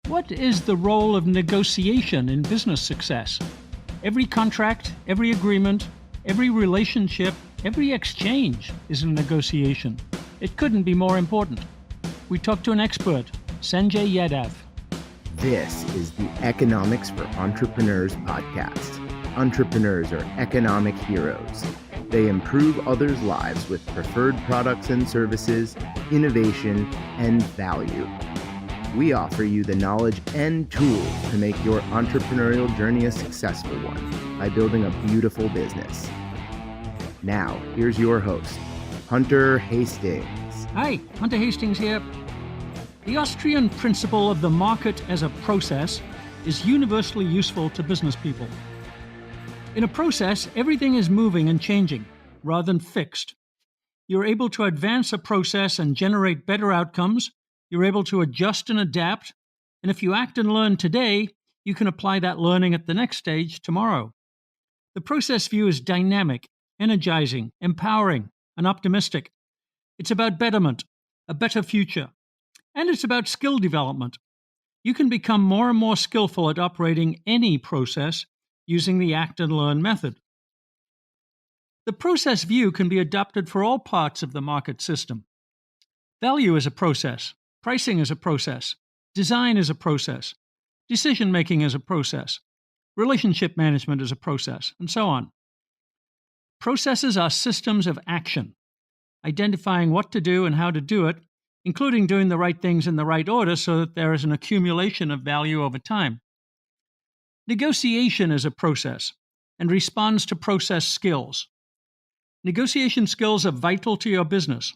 What is the role of negotiation in business success? Every contract, every agreement, every relationship, every exchange is a negotiation. It couldn't be more important. We talked to an expert, Sanjay Yadav. This is the Economics for Entrepreneurs podcast. Entrepreneurs are economic heroes. They improve others' lives with preferred products and services, innovation, and value. We offer you the knowledge and tools to make your entrepreneurial journey a successful one by building a beautiful business. Now, here's your host, Hunter Hastings. Hi, Hunter Hastings here. The Austrian Principle of the market as a process is universally useful to business people. In a process, everything is moving and changing rather than fixed. You're able to advance a process and generate better outcomes. You're able to adjust and adapt. And if you act and learn today, you can apply that learning at the next stage tomorrow. The process view is dynamic, energizing, empowering, and optimistic. It's about betterment, a better future. And it's about skill development. You can become more and more skillful at operating any process using the act and learn method. The process view can be adopted for all parts of the market system. Value is a process. Pricing is a process. Design is a process. Decision-making is a process. Relationship management is a process, and so on. Processes are systems of action, identifying what to do and how to do it, including doing the right things in the right order so that there is an accumulation of value over time. Negotiation is a process and responds to process skills. Negotiation skills are vital to your business.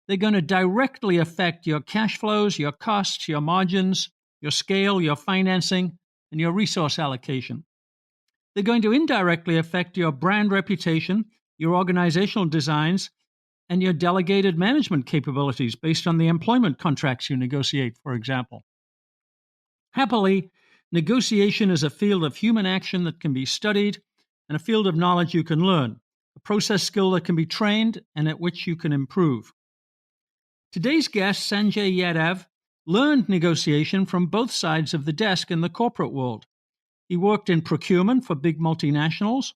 They're going to directly affect your cash flows, your costs, your margins, your scale, your financing, and your resource allocation. They're going to indirectly affect your brand reputation, your organizational designs, and your delegated management capabilities based on the employment contracts you negotiate, for example. Happily, negotiation is a field of human action that can be studied and a field of knowledge you can learn, a process skill that can be trained and at which you can improve. Today's guest, Sanjay Yadav, learned negotiation from both sides of the desk in the corporate world. He worked in procurement for big multinationals,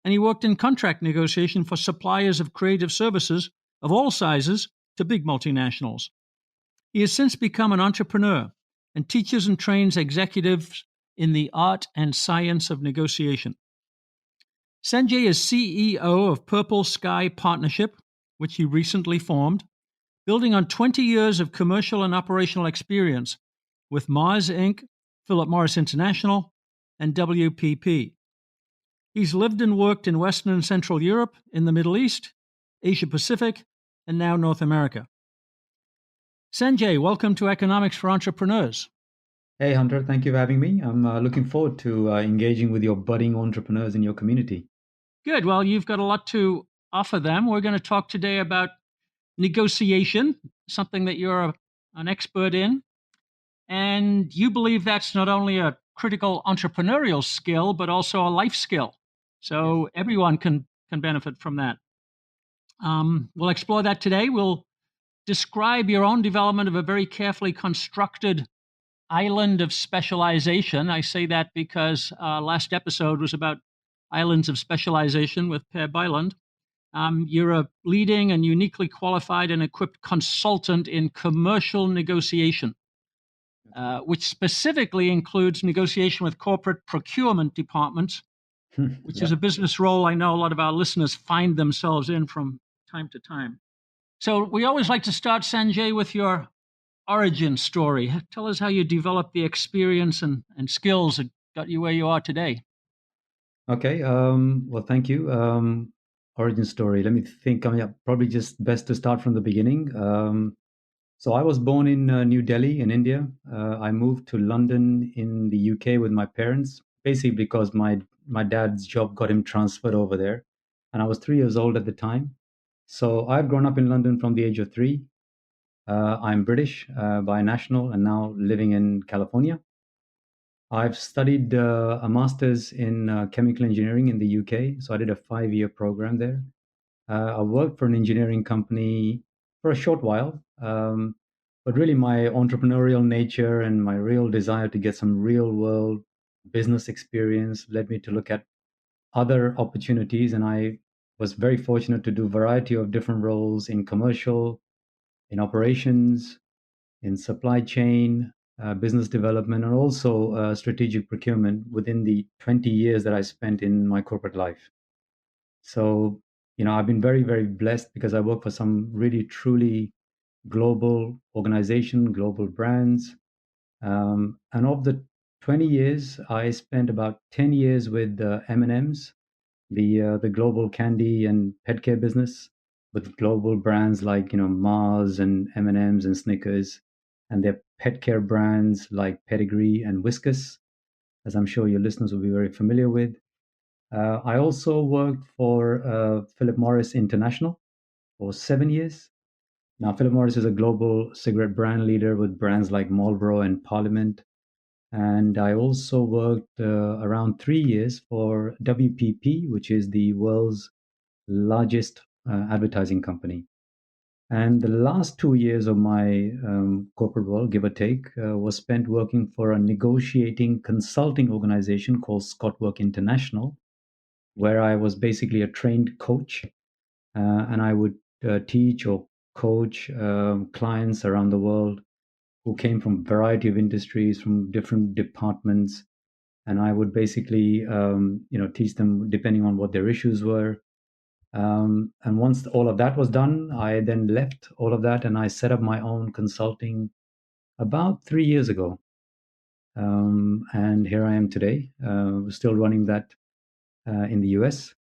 and he worked in contract negotiation for suppliers of creative services of all sizes to big multinationals. He has since become an entrepreneur and teaches and trains executives in the art and science of negotiation. Sanjay is CEO of Purple Sky Partnership, which he recently formed, building on 20 years of commercial and operational experience with Mars Inc., Philip Morris International, and WPP. He's lived and worked in Western and Central Europe, in the Middle East, Asia Pacific, and now North America. Sanjay, welcome to Economics for Entrepreneurs. Hey, Hunter, thank you for having me. I'm looking forward to engaging with your budding entrepreneurs in your community. Good. Well, you've got a lot to offer them. We're going to talk today about negotiation, something that you're an expert in. And you believe that's not only a critical entrepreneurial skill, but also a life skill. So everyone can benefit from that. We'll explore that today. We'll describe your own development of a very carefully constructed island of specialization. I say that because last episode was about islands of specialization with Per Byland. You're a leading and uniquely qualified and equipped consultant in commercial negotiation, which specifically includes negotiation with corporate procurement departments, which is a business role I know a lot of our listeners find themselves in from time to time. So we always like to start, Sanjay, with your origin story. Tell us how you developed the experience and skills that got you where you are today. Okay, well, thank you. Origin story. Let me think. Probably just best to start from the beginning. So I was born in New Delhi in India. I moved to London in the UK with my parents, basically because my dad's job got him transferred over there. And I was 3 years old at the time. So I've grown up in London from the age of 3. I'm British by national and now living in California. I've studied a master's in chemical engineering in the UK. So I did a 5-year program there. I worked for an engineering company for a short while. But really, my entrepreneurial nature and my real desire to get some real world business experience led me to look at other opportunities. And I was very fortunate to do a variety of different roles in commercial, in operations, in supply chain, business development, and also strategic procurement within the 20 years that I spent in my corporate life. So, I've been very, very blessed because I work for some really, truly global organization, global brands. And of the 20 years, I spent about 10 years with M&M's, the global candy and pet care business, with global brands like Mars and M&Ms and M's and Snickers, and their pet care brands like Pedigree and Whiskas, as I'm sure your listeners will be very familiar with. I also worked for Philip Morris International for 7 years. Now, Philip Morris is a global cigarette brand leader with brands like Marlboro and Parliament. And I also worked around 3 years for WPP, which is the world's largest advertising company. And the last 2 years of my corporate world, give or take, was spent working for a negotiating consulting organization called Scottwork International, where I was basically a trained coach, and I would teach or coach clients around the world who came from a variety of industries, from different departments, and I would basically, teach them depending on what their issues were. And once all of that was done, I then left all of that and I set up my own consulting about 3 years ago. And here I am today, still running that in the US.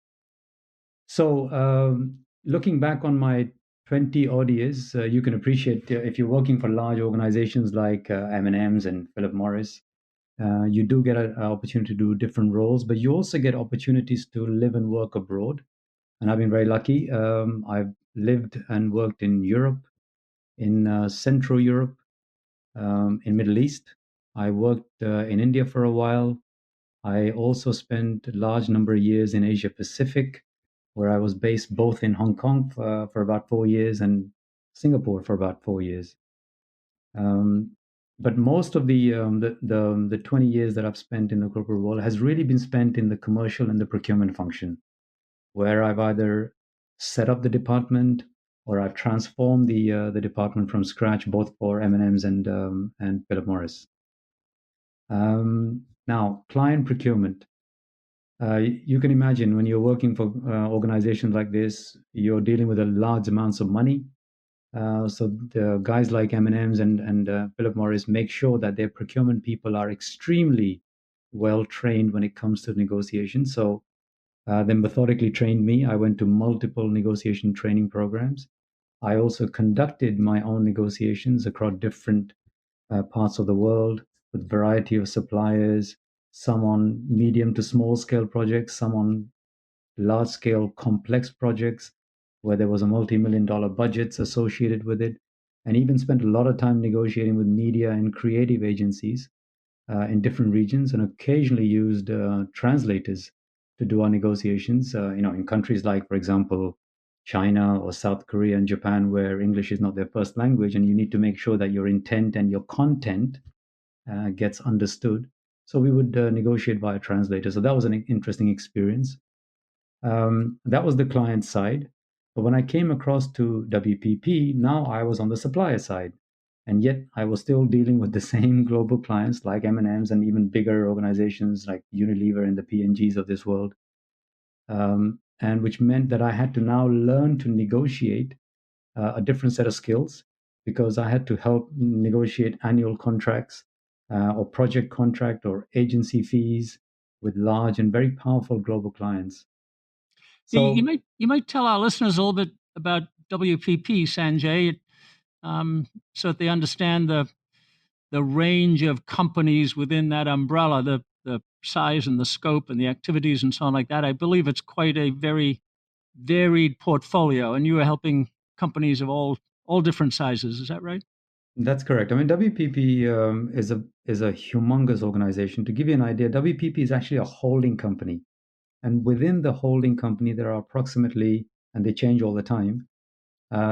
So, looking back on my 20 odd years, you can appreciate if you're working for large organizations like M&M's and Philip Morris, you do get an opportunity to do different roles, but you also get opportunities to live and work abroad. And I've been very lucky. I've lived and worked in Europe, in Central Europe, in Middle East. I worked in India for a while. I also spent a large number of years in Asia Pacific, where I was based both in Hong Kong for about 4 years and Singapore for about 4 years. Um, but most of the 20 years that I've spent in the corporate world has really been spent in the commercial and the procurement function, where I've either set up the department or I've transformed the department from scratch, both for M&Ms and Philip Morris. Now, client procurement. You can imagine when you're working for organizations like this, you're dealing with a large amounts of money. So the guys like M&Ms and Philip Morris make sure that their procurement people are extremely well trained when it comes to negotiation. So they methodically trained me. I went to multiple negotiation training programs. I also conducted my own negotiations across different parts of the world with variety of suppliers, some on medium to small scale projects, some on large scale complex projects where there was a multi-million dollar budgets associated with it, and even spent a lot of time negotiating with media and creative agencies in different regions, and occasionally used translators to do our negotiations. In countries like, for example, China or South Korea and Japan, where English is not their first language, and you need to make sure that your intent and your content gets understood. So we would negotiate via translator. So that was an interesting experience. That was the client side. But when I came across to WPP, now I was on the supplier side. And yet I was still dealing with the same global clients like M&Ms and even bigger organizations like Unilever and the P&Gs of this world. And which meant that I had to now learn to negotiate a different set of skills because I had to help negotiate annual contracts or project contract or agency fees with large and very powerful global clients. You So might tell our listeners a little bit about WPP, Sanjay, so that they understand the range of companies within that umbrella, the size and the scope and the activities and so on like that. I believe it's quite a very varied portfolio, and you are helping companies of all different sizes. Is that right? that's correct. I mean, WPP is a humongous organization. To give you an idea, WPP is actually a holding company, and within the holding company, there are approximately, and they change all the time,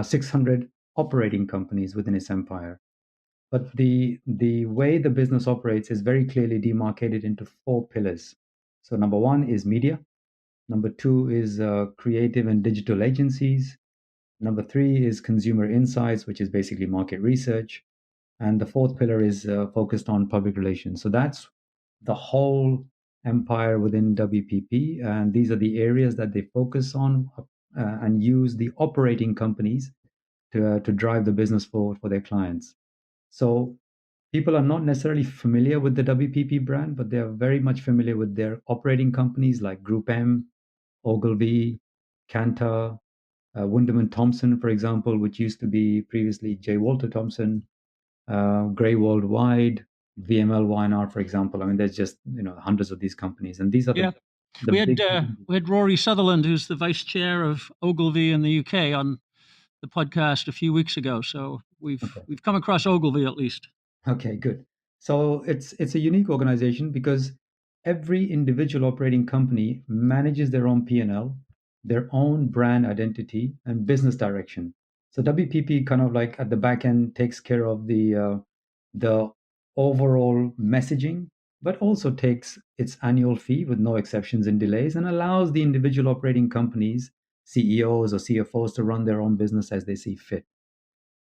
600 operating companies within its empire. But the way the business operates is very clearly demarcated into four pillars. So number one is media. Number two is creative and digital agencies. Number three is consumer insights, which is basically market research. And the fourth pillar is focused on public relations. So that's the whole empire within WPP. And these are the areas that they focus on and use the operating companies to drive the business forward for their clients. So people are not necessarily familiar with the WPP brand, but they are very much familiar with their operating companies like Group M, Ogilvy, Kantar, Wunderman Thompson, for example, which used to be previously J. Walter Thompson, Gray Worldwide, VML YNR, for example. I mean, there's just hundreds of these companies, and these are Yeah. the big. We had Rory Sutherland, who's the vice chair of Ogilvy in the UK, on the podcast a few weeks ago. So Okay. we've come across Ogilvy at least. Okay, good. So it's a unique organization because every individual operating company manages their own P&L, their own brand identity, and business direction. So WPP kind of like at the back end takes care of the overall messaging, but also takes its annual fee with no exceptions and delays, and allows the individual operating companies, CEOs or CFOs, to run their own business as they see fit.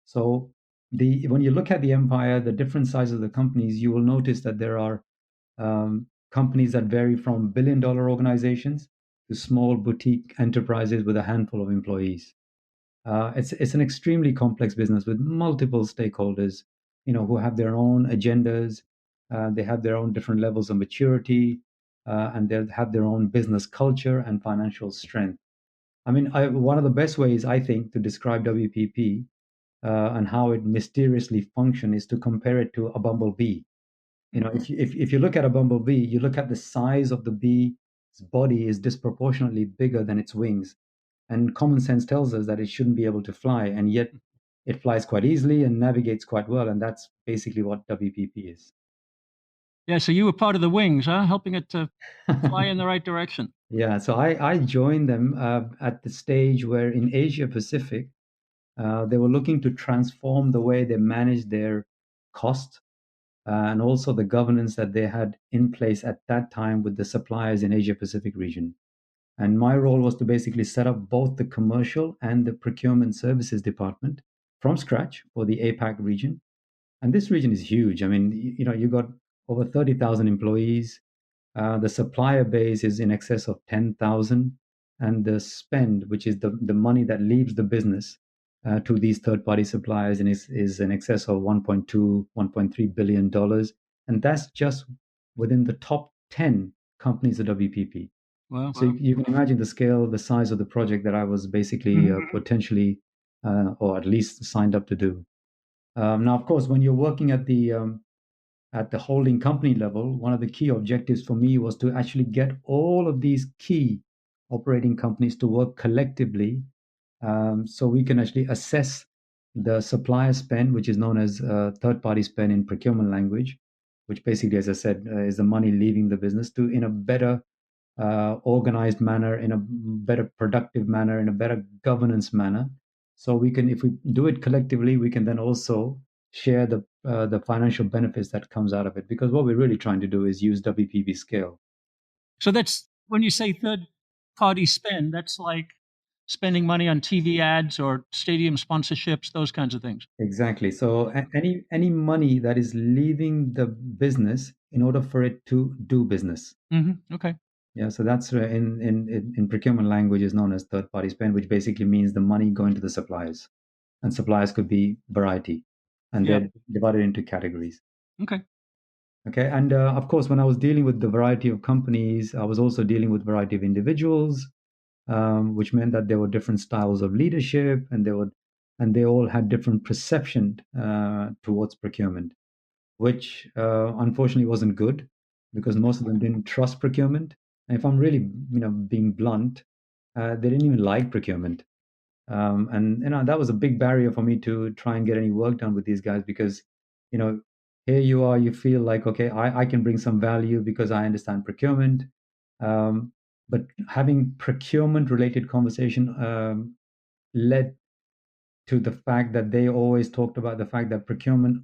So when you look at the empire, the different sizes of the companies, you will notice that there are companies that vary from billion-dollar organizations to small boutique enterprises with a handful of employees. It's an extremely complex business with multiple stakeholders, who have their own agendas. They have their own different levels of maturity, and they have their own business culture and financial strength. I mean, one of the best ways I think to describe WPP and how it mysteriously functions is to compare it to a bumblebee. If you look at a bumblebee, you look at the size of the bee's body is disproportionately bigger than its wings. And common sense tells us that it shouldn't be able to fly, and yet it flies quite easily and navigates quite well. And that's basically what WPP is. Yeah, so you were part of the wings, huh? Helping it to fly in the right direction. Yeah, so I joined them at the stage where in Asia Pacific, they were looking to transform the way they manage their cost and also the governance that they had in place at that time with the suppliers in Asia Pacific region. And my role was to basically set up both the commercial and the procurement services department from scratch for the APAC region. And this region is huge. I mean, you got over 30,000 employees. The supplier base is in excess of 10,000, and the spend, which is the money that leaves the business to these third-party suppliers, and is in excess of 1.2, 1.3 billion dollars, and that's just within the top 10 companies at WPP. Well, So you can imagine the scale, the size of the project that I was basically potentially, or at least signed up to do. Now, of course, when you're working at the holding company level, one of the key objectives for me was to actually get all of these key operating companies to work collectively, so we can actually assess the supplier spend, which is known as third party spend in procurement language, which basically, as I said, is the money leaving the business, to in a better organized manner, in a better productive manner, in a better governance manner. So we can, if we do it collectively, we can then also share the financial benefits that comes out of it. Because what we're really trying to do is use WPP scale. so that's when you say third party spend, that's like spending money on TV ads or stadium sponsorships, those kinds of things. Exactly. So any money that is leaving the business in order for it to do business. Okay. Yeah, so that's in procurement language is known as third party spend, which basically means the money going to the suppliers. And suppliers could be variety, and Yeah. they're divided into categories. Okay. Okay, and of course, when I was dealing with the variety of companies, I was also dealing with variety of individuals, which meant that there were different styles of leadership, and they all had different perception towards procurement, which unfortunately wasn't good because most of them didn't trust procurement. And if I'm really, being blunt, they didn't even like procurement. And that was a big barrier for me to try and get any work done with these guys because, you know, here you are, you feel like, okay, I can bring some value because I understand procurement. Um, but having procurement related conversation led to the fact that they always talked about the fact that procurement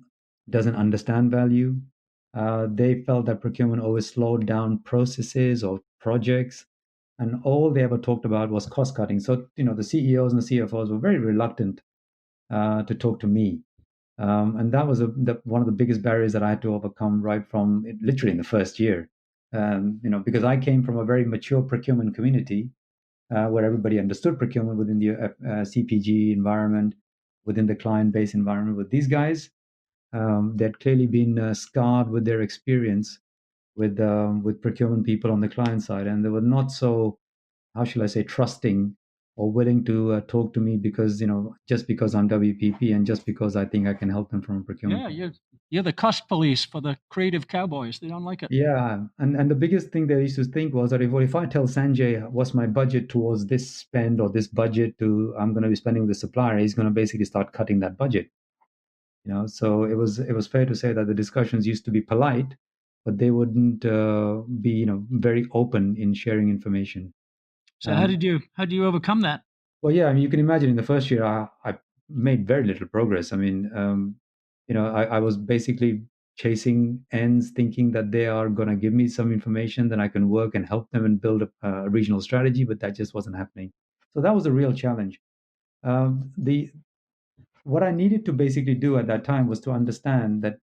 doesn't understand value. They felt that procurement always slowed down processes or projects, and all they ever talked about was cost cutting. So, the CEOs and the CFOs were very reluctant to talk to me. And that was one of the biggest barriers that I had to overcome right from literally in the first year. Because I came from a very mature procurement community where everybody understood procurement within the CPG environment, within the client base environment. With these guys, they'd clearly been scarred with their experience with procurement people on the client side, and they were not so, how shall I say, trusting or willing to talk to me because just because I'm WPP and just because I think I can help them from a procurement Yeah, point. you're the cost police for the creative cowboys. They don't like it. Yeah, and the biggest thing they used to think was that if I tell Sanjay what's my budget towards this spend or this budget to I'm going to be spending with the supplier, he's going to basically start cutting that budget. So it was fair to say that the discussions used to be polite, but they wouldn't be very open in sharing information. So And how do you overcome that? well, yeah, I mean, you can imagine in the first year, I made very little progress. I mean, I was basically chasing ends, thinking that they are going to give me some information, then I can work and help them and build a regional strategy, but that just wasn't happening. So that was a real challenge. The What I needed to basically do at that time was to understand that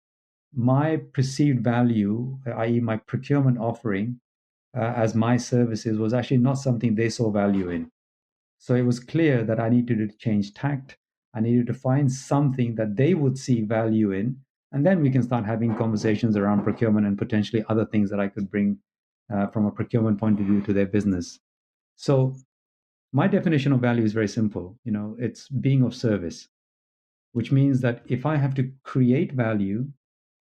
my perceived value, i.e., my procurement offering as my services, was actually not something they saw value in. So it was clear that I needed to change tact. I needed to find something that they would see value in. And then we can start having conversations around procurement and potentially other things that I could bring from a procurement point of view to their business. So my definition of value is very simple. It's being of service, which means that if I have to create value,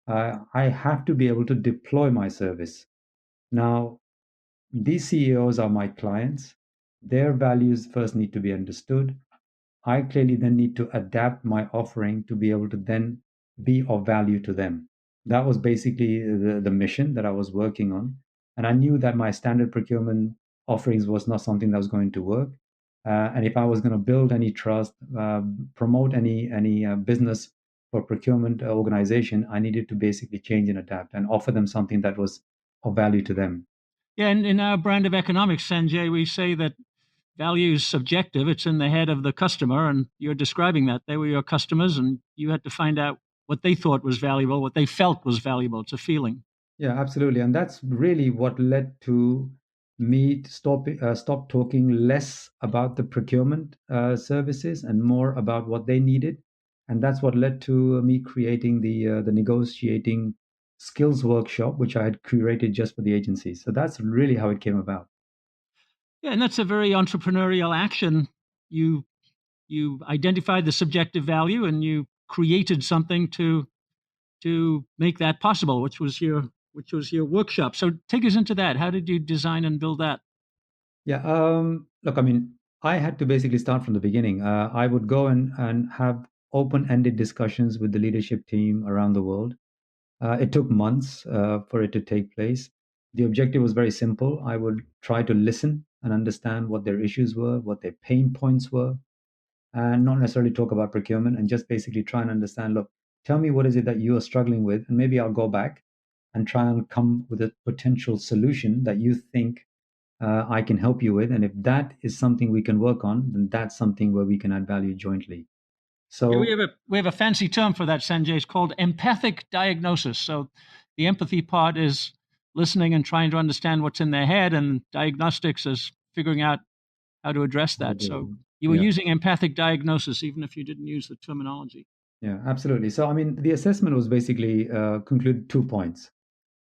I have to be able to deploy my service. Now, these CEOs are my clients. Their values first need to be understood. I clearly then need to adapt my offering to be able to then be of value to them. That was basically the mission that I was working on. And I knew that my standard procurement offerings was not something that was going to work. And if I was going to build any trust, promote any business or procurement organization, I needed to basically change and adapt and offer them something that was of value to them. Yeah, and in our brand of economics, Sanjay, we say that value is subjective. It's in the head of the customer, and you're describing that. They were your customers, and you had to find out what they thought was valuable, what they felt was valuable. It's a feeling. Yeah, absolutely. And that's really what led to me to stop talking less about the procurement services and more about what they needed. And that's what led to me creating the negotiating skills workshop, which I had curated just for the agency. So that's really how it came about. Yeah, and that's a very entrepreneurial action. You you identified the subjective value, and you created something to make that possible, which was your workshop. So take us into that. How did you design and build that? Yeah. Look, I mean, I had to basically start from the beginning. I would go and have open-ended discussions with the leadership team around the world. It took months for it to take place. The objective was very simple. I would try to listen and understand what their issues were, what their pain points were, and not necessarily talk about procurement and just basically try and understand, look, tell me what is it that you are struggling with, and maybe I'll go back and try and come with a potential solution that you think I can help you with. And if that is something we can work on, then that's something where we can add value jointly. Yeah, So, we have a fancy term for that, Sanjay. It's called empathic diagnosis. So the empathy part is listening and trying to understand what's in their head, and diagnostics is figuring out how to address that. So you were yeah. using empathic diagnosis, even if you didn't use the terminology. Yeah, absolutely. So, I mean, the assessment was basically concluded 2 points.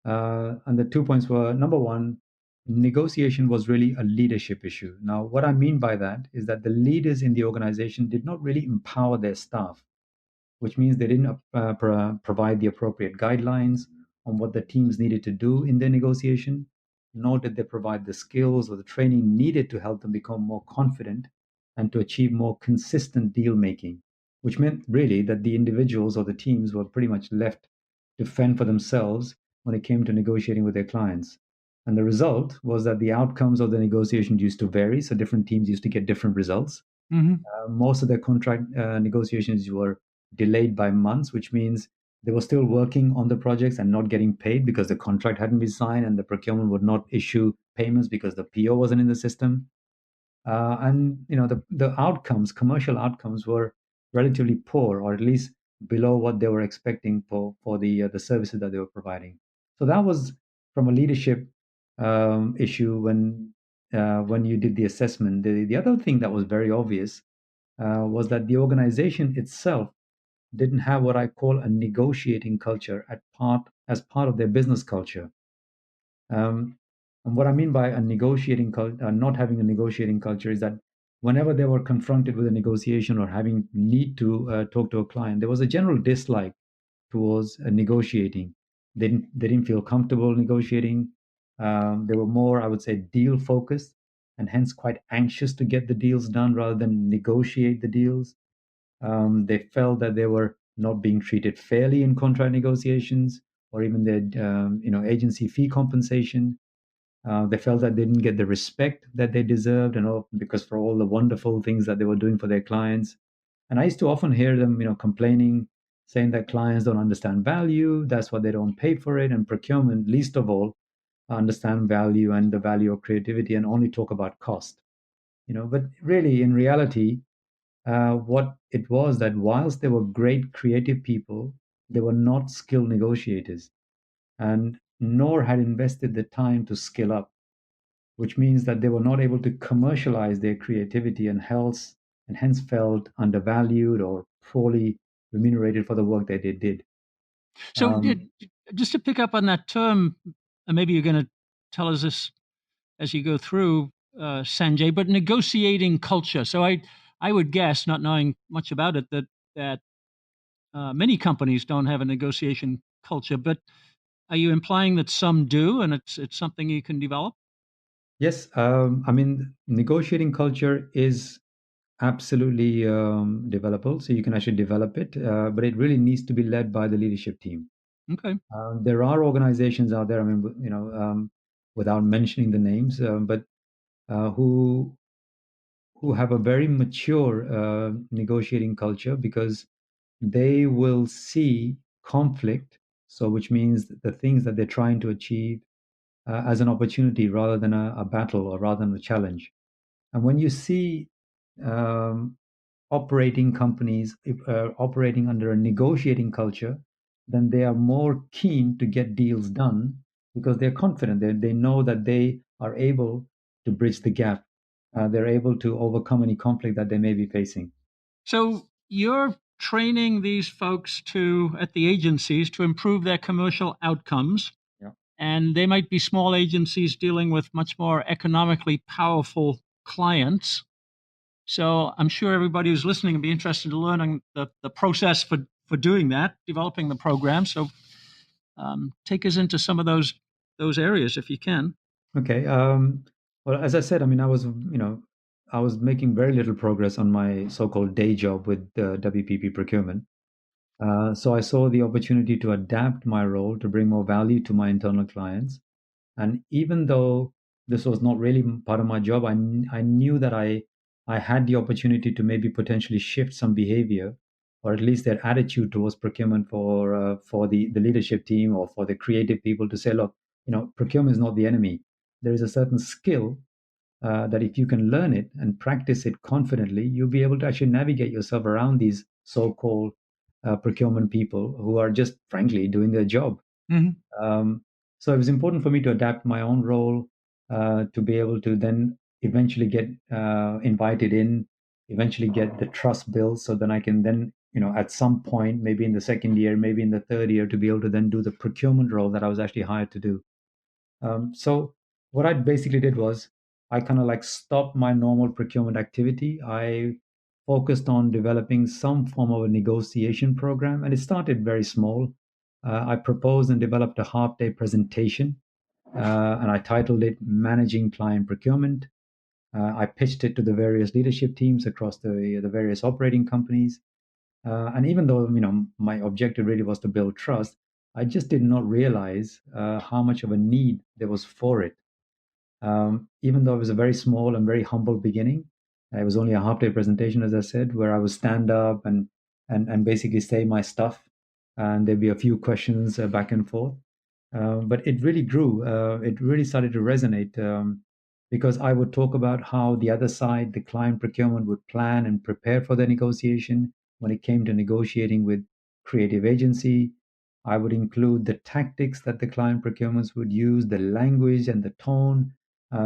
And the 2 points were number one, negotiation was really a leadership issue. Now, what I mean by that is that the leaders in the organization did not really empower their staff, which means they didn't provide the appropriate guidelines on what the teams needed to do in their negotiation, nor did they provide the skills or the training needed to help them become more confident and to achieve more consistent deal making, which meant really that the individuals or the teams were pretty much left to fend for themselves when it came to negotiating with their clients. And the result was that the outcomes of the negotiation used to vary. So different teams used to get different results. Mm-hmm. Most of their contract negotiations were delayed by months, which means They were still working on the projects and not getting paid because the contract hadn't been signed, and the procurement would not issue payments because the PO wasn't in the system. And the outcomes, commercial outcomes, were relatively poor, or at least below what they were expecting for the services that they were providing. So that was from a leadership issue when you did the assessment. The other thing that was very obvious was that the organization itself didn't have what I call a negotiating culture as part of their business culture. Um, and what I mean by a negotiating culture, not having a negotiating culture, is that whenever they were confronted with a negotiation or having need to talk to a client, there was a general dislike towards negotiating. They didn't feel comfortable negotiating. They were more, I would say, deal focused, and hence quite anxious to get the deals done rather than negotiate the deals. They felt that they were not being treated fairly in contract negotiations or even their agency fee compensation. They felt that they didn't get the respect that they deserved, and all because for all the wonderful things that they were doing for their clients. And I used to often hear them, complaining, saying that clients don't understand value. That's why they don't pay for it. And procurement, least of all, understand value and the value of creativity, and only talk about cost. But really, in reality, what it was that whilst they were great creative people, they were not skilled negotiators, and nor had invested the time to skill up, which means that they were not able to commercialize their creativity and hence felt undervalued or poorly remunerated for the work that they did. So, Um, just to pick up on that term, and maybe you're going to tell us this as you go through, Sanjay, but negotiating culture. So, I would guess, not knowing much about it, that many companies don't have a negotiation culture. But are you implying that some do, and it's something you can develop? yes, I mean, negotiating culture is absolutely developable, so you can actually develop it, but it really needs to be led by the leadership team. Okay. There are organizations out there, I mean, without mentioning the names, but who have a very mature negotiating culture because they will see conflict, so which means the things that they're trying to achieve as an opportunity rather than a battle or rather than a challenge. And when you see um, operating companies operating under a negotiating culture, then they are more keen to get deals done because they're confident. They know that they are able to bridge the gap. They're able to overcome any conflict that they may be facing. So you're training these folks at the agencies to improve their commercial outcomes, Yeah. and they might be small agencies dealing with much more economically powerful clients. So I'm sure everybody who's listening will be interested in learning the process for doing that, developing the program. So take us into some of those areas if you can. Okay. Well, as I said, I mean, I was making very little progress on my so-called day job with WPP procurement. So I saw the opportunity to adapt my role to bring more value to my internal clients. And even though this was not really part of my job, I knew that I had the opportunity to maybe potentially shift some behavior, or at least their attitude towards procurement for the leadership team or for the creative people to say, look, procurement is not the enemy. There is a certain skill that if you can learn it and practice it confidently, you'll be able to actually navigate yourself around these so-called procurement people who are just frankly doing their job. Hmm. um, so it was important for me to adapt my own role to be able to then eventually get invited in, eventually get the trust built, so then I can then, at some point, maybe in the second year, maybe in the third year, to be able to then do the procurement role that I was actually hired to do. So what I basically did was I kind of like stopped my normal procurement activity. I focused on developing some form of a negotiation program, and it started very small. I proposed and developed a half-day presentation, and I titled it "Managing Client Procurement." I pitched it to the various leadership teams across the various operating companies, and even though my objective really was to build trust, I just did not realize how much of a need there was for it. Even though it was a very small and very humble beginning, it was only a half day presentation, as I said, where I would stand up and basically say my stuff. and there'd be a few questions back and forth. But it really grew. It really started to resonate because I would talk about how the other side, the client procurement, would plan and prepare for the negotiation. When it came to negotiating with creative agency, I would include the tactics that the client procurements would use, the language and the tone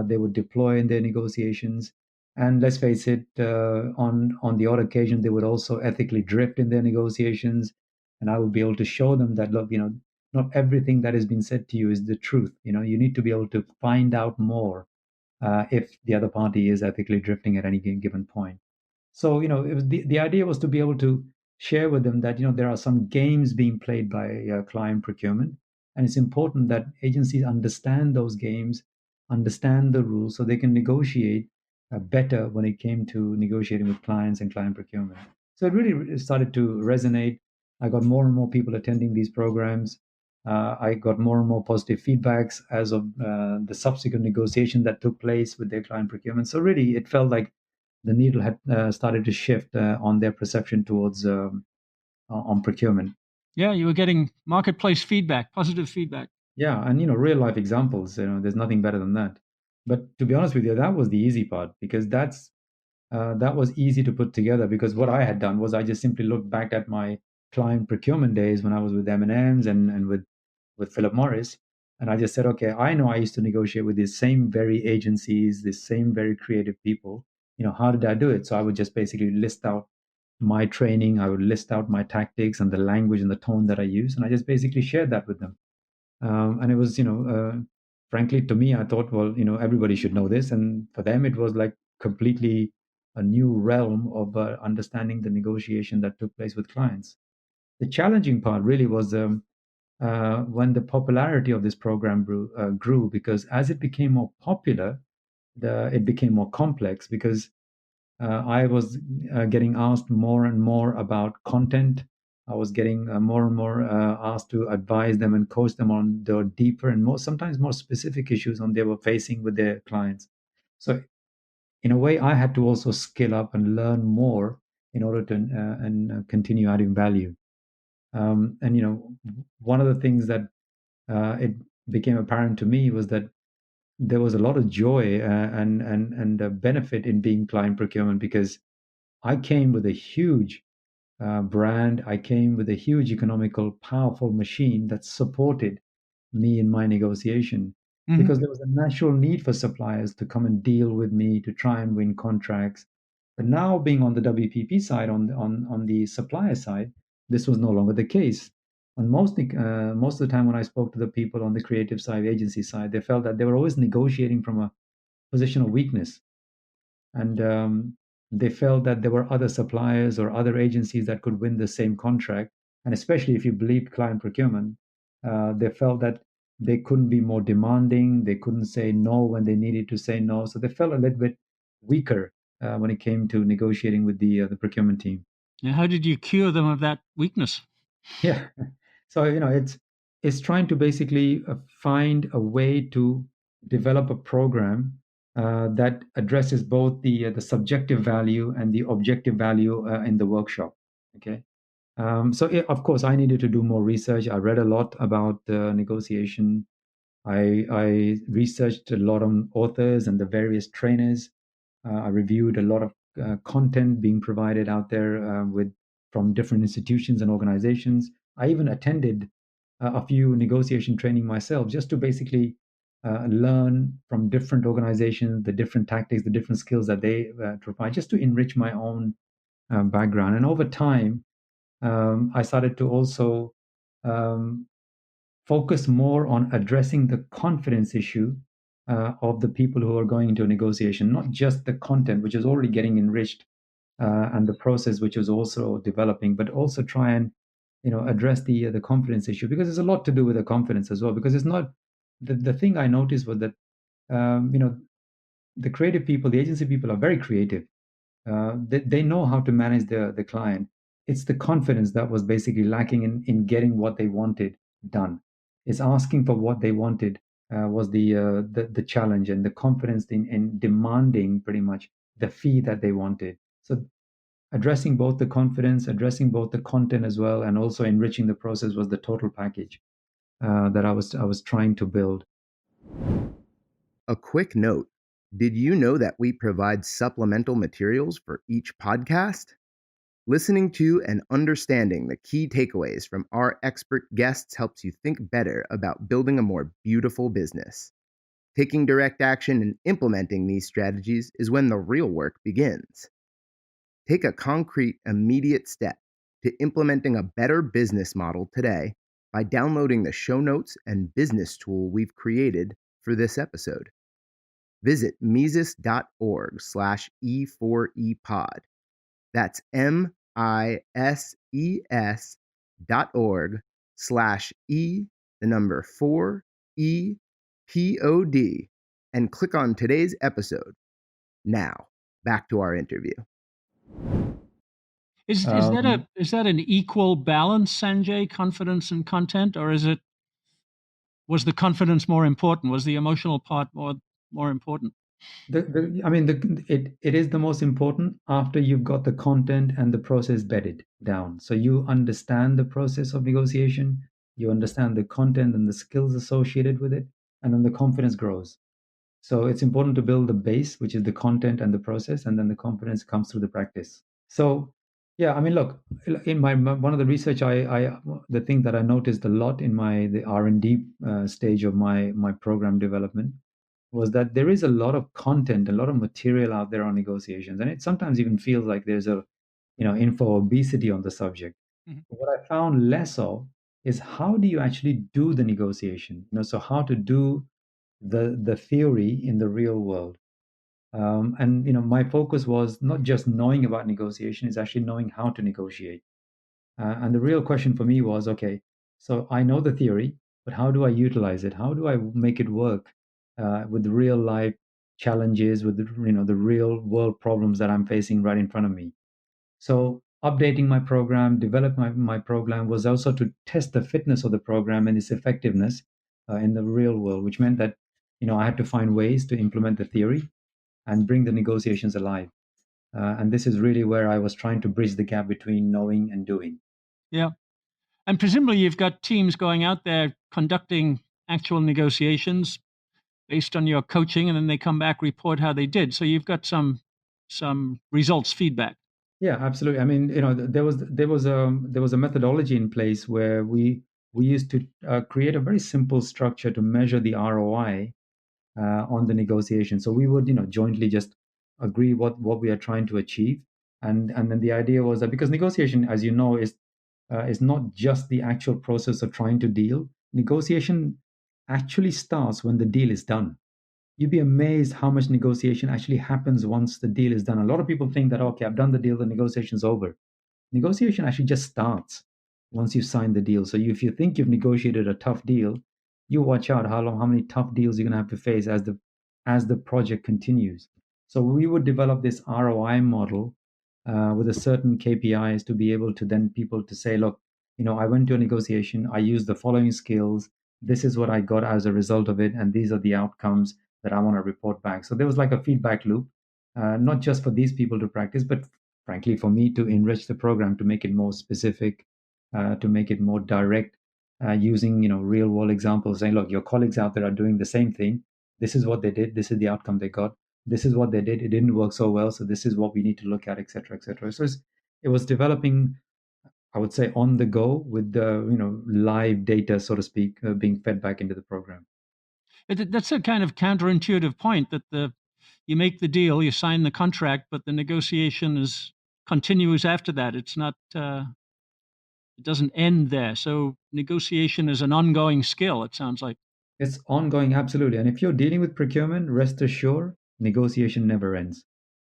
they would deploy in their negotiations. And let's face it, on the odd occasion, they would also ethically drift in their negotiations. And I would be able to show them that, look, not everything that has been said to you is the truth. You need to be able to find out more if the other party is ethically drifting at any given point. So, it was the idea was to be able to share with them that, there are some games being played by client procurement. And it's important that agencies understand those games, understand the rules so they can negotiate better when it came to negotiating with clients and client procurement. So it really started to resonate. I got more and more people attending these programs. I got more and more positive feedbacks as of the subsequent negotiation that took place with their client procurement. So really, it felt like the needle had started to shift on their perception towards on procurement. Yeah, you were getting marketplace feedback, positive feedback. Yeah, and real life examples. There's nothing better than that. But to be honest with you, that was the easy part because that was easy to put together. Because what I had done was I just simply looked back at my client procurement days when I was with M&Ms and with Philip Morris, and I just said, okay, I know I used to negotiate with these same very agencies, these same very creative people. How did I do it? So I would just basically list out my training, I would list out my tactics and the language and the tone that I use, and I just basically shared that with them. And it was, frankly, to me, I thought, well, everybody should know this, and for them, it was like completely a new realm of understanding the negotiation that took place with clients. The challenging part really was when the popularity of this program grew, because as it became more popular, it became more complex because I was getting asked more and more about content. I was getting more and more asked to advise them and coach them on the deeper and sometimes more specific issues on they were facing with their clients. So in a way, I had to also skill up and learn more in order to and continue adding value. And one of the things that it became apparent to me was that there was a lot of joy and benefit in being client procurement because I came with a huge brand. I came with a huge economical, powerful machine that supported me in my negotiation Hmm. because there was a natural need for suppliers to come and deal with me to try and win contracts. But now, being on the WPP side, on the supplier side, this was no longer the case. And most of the time, when I spoke to the people on the creative side, agency side, they felt that they were always negotiating from a position of weakness, and they felt that there were other suppliers or other agencies that could win the same contract. And especially if you believed client procurement, they felt that they couldn't be more demanding. They couldn't say no when they needed to say no. So they felt a little bit weaker when it came to negotiating with the procurement team. And how did you cure them of that weakness? Yeah. So it's trying to basically find a way to develop a program that addresses both the subjective value and the objective value in the workshop. Okay. So yeah, of course, I needed to do more research. I read a lot about negotiation. I researched a lot on authors and the various trainers. I reviewed a lot of content being provided out there with from different institutions and organizations. I even attended a few negotiation training myself, just to basically learn from different organizations, the different tactics, the different skills that they provide, just to enrich my own background. And over time, I started to also um, focus more on addressing the confidence issue of the people who are going into a negotiation, not just the content, which is already getting enriched, and the process, which is also developing, but also try and address the confidence issue, because there's a lot to do with the confidence as well. Because it's not the thing I noticed was that um, you know the creative people, the agency people are very creative. They know how to manage the client. It's the confidence that was basically lacking in getting what they wanted done. It's asking for what they wanted was the challenge, and the confidence in demanding pretty much the fee that they wanted. So addressing both the confidence, addressing both the content as well, and also enriching the process was the total package that I was trying to build. A quick note: did you know that we provide supplemental materials for each podcast? Listening to and understanding the key takeaways from our expert guests helps you think better about building a more beautiful business. Taking direct action and implementing these strategies is when the real work begins. Take a concrete, immediate step to implementing a better business model today by downloading the show notes and business tool we've created for this episode. Visit Mises.org/E4EPod. That's MISES.org/E, the number 4EPOD, and click on today's episode. Now, back to our interview. Um, Is that an equal balance, Sanjay, confidence and content, or was the confidence more important? Was the emotional part more important? I mean, it is the most important after you've got the content and the process bedded down. So you understand the process of negotiation, you understand the content and the skills associated with it, and then the confidence grows. So it's important to build the base, which is the content and the process, and then the confidence comes through the practice. So, yeah, I mean, look, in my one of the research, the thing that I noticed a lot in the R&D stage of my program development was that there is a lot of content, a lot of material out there on negotiations, and it sometimes even feels like there's a info obesity on the subject. Mhm. But what I found less of is how do you actually do the negotiation? So how to do the theory in the real world. And my focus was not just knowing about negotiation; it's actually knowing how to negotiate. And the real question for me was, okay, so I know the theory, but how do I utilize it? How do I make it work with the real life challenges, with the real world problems that I'm facing right in front of me? So updating my program, develop my program was also to test the fitness of the program and its effectiveness in the real world, which meant that I had to find ways to implement the theory and bring the negotiations alive. And this is really where I was trying to bridge the gap between knowing and doing. Yeah. And presumably you've got teams going out there conducting actual negotiations based on your coaching, and then they come back, report how they did. So you've got some results feedback. Yeah, absolutely. I mean, there was a methodology in place where we used to create a very simple structure to measure the ROI on the negotiation. So we would, jointly just agree what we are trying to achieve, and then the idea was that because negotiation, as you know, is not just the actual process of trying to deal. Negotiation actually starts when the deal is done. You'd be amazed how much negotiation actually happens once the deal is done. A lot of people think that, okay, I've done the deal, the negotiation's over. Negotiation actually just starts once you sign the deal. So if you think you've negotiated a tough deal, you watch out how many tough deals you're going to have to face as the project continues. So we would develop this ROI model with a certain KPIs to be able to then people to say, look, I went to a negotiation, I used the following skills, this is what I got as a result of it, and these are the outcomes that I want to report back. So there was like a feedback loop, not just for these people to practice, but frankly for me to enrich the program to make it more specific, to make it more direct, using real world examples, saying, look, your colleagues out there are doing the same thing. This is what they did. This is the outcome they got. This is what they did. It didn't work so well. So this is what we need to look at, etc., etc. So it was developing, I would say, on the go with the live data, so to speak, being fed back into the program. That's a kind of counterintuitive point that you make the deal, you sign the contract, but the negotiation is continues after that. It doesn't end there. So negotiation is an ongoing skill. It sounds like. It's ongoing, absolutely. And if you're dealing with procurement, rest assured, negotiation never ends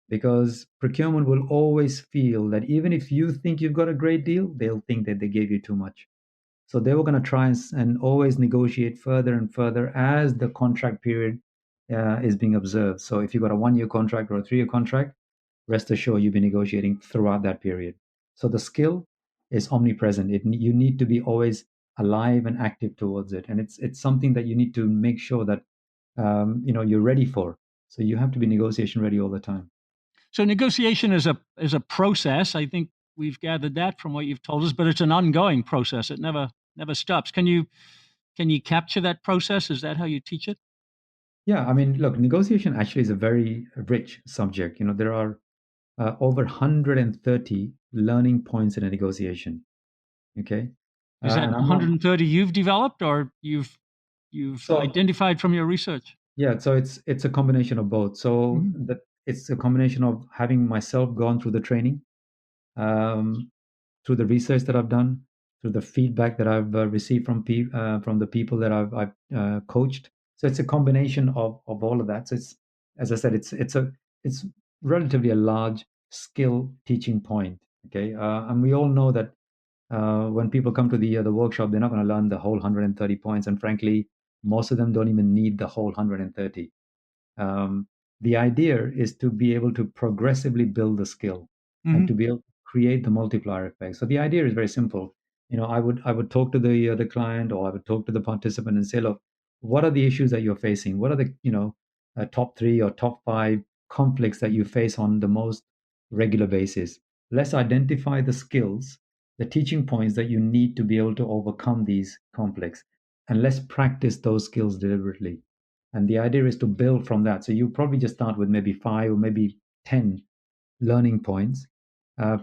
because procurement will always feel that even if you think you've got a great deal, they'll think that they gave you too much. So they were going to try and always negotiate further and further as the contract period is being observed. So if you've got a 1 year contract or a 3 year contract, rest assured you'll be negotiating throughout that period. So the skill is omnipresent. You need to be always alive and active towards it, and it's something that you need to make sure that you're ready for. So you have to be negotiation ready all the time. So negotiation is a process. I think we've gathered that from what you've told us, but it's an ongoing process. It never stops. Can you capture that process? Is that how you teach it? Yeah, I mean, look, negotiation actually is a very rich subject. There are over 130 learning points in a negotiation. Okay, Is that and I'm not 130 you've developed or you've so identified from your research? yeah. So it's a combination of both. So Hmm. that it's a combination of having myself gone through the training, um, through the research that I've done, through the feedback that I've received from the people that I've coached. So it's a combination of all of that. So it's, as I said, it's relatively a large skill teaching point. Okay, and we all know that when people come to the workshop, they're not going to learn the whole 130 points, and frankly, most of them don't even need the whole 130. um, the idea is to be able to progressively build the skill and to Hmm. be able to create the multiplier effect. So the idea is very simple. I would talk to the client, or I would talk to the participant and say, look, what are the issues that you're facing? What are the top three or top five conflicts that you face on the most regular basis? Let's identify the skills, the teaching points that you need to be able to overcome these conflicts, and let's practice those skills deliberately. And the idea is to build from that. So you probably just start with maybe 5 or maybe 10 learning points,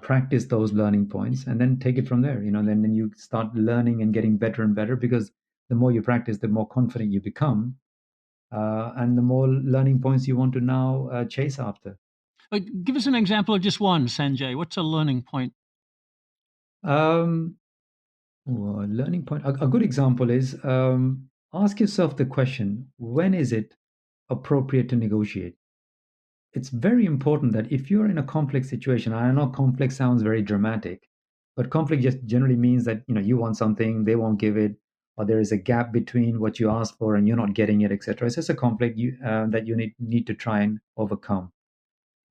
practice those learning points, and then take it from there. Then you start learning and getting better and better, because the more you practice, the more confident you become, and the more learning points you want to now chase after. Give us an example of just one, Sanjay. What's a learning point? Um, well, learning point. A good example is, ask yourself the question: when is it appropriate to negotiate? It's very important that if you're in a complex situation, I know complex sounds very dramatic, but conflict just generally means that you want something, they won't give it, or there is a gap between what you asked for and you're not getting it, etc. It's just a conflict that you need to try and overcome.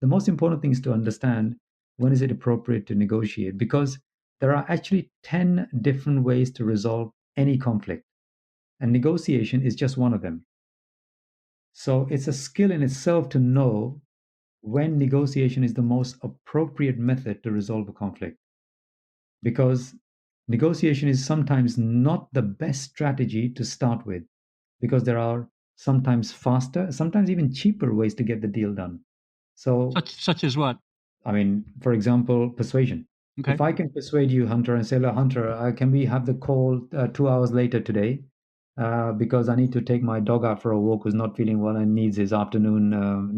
The most important thing is to understand when is it appropriate to negotiate, because there are actually 10 different ways to resolve any conflict, and negotiation is just one of them. So it's a skill in itself to know when negotiation is the most appropriate method to resolve a conflict, because negotiation is sometimes not the best strategy to start with, because there are sometimes faster, sometimes even cheaper ways to get the deal done. So Such as what? I mean, for example, persuasion. Okay. If I can persuade you, Hunter, and say, look, Hunter, can we have the call 2 hours later today? Because I need to take my dog out for a walk who's not feeling well and needs his afternoon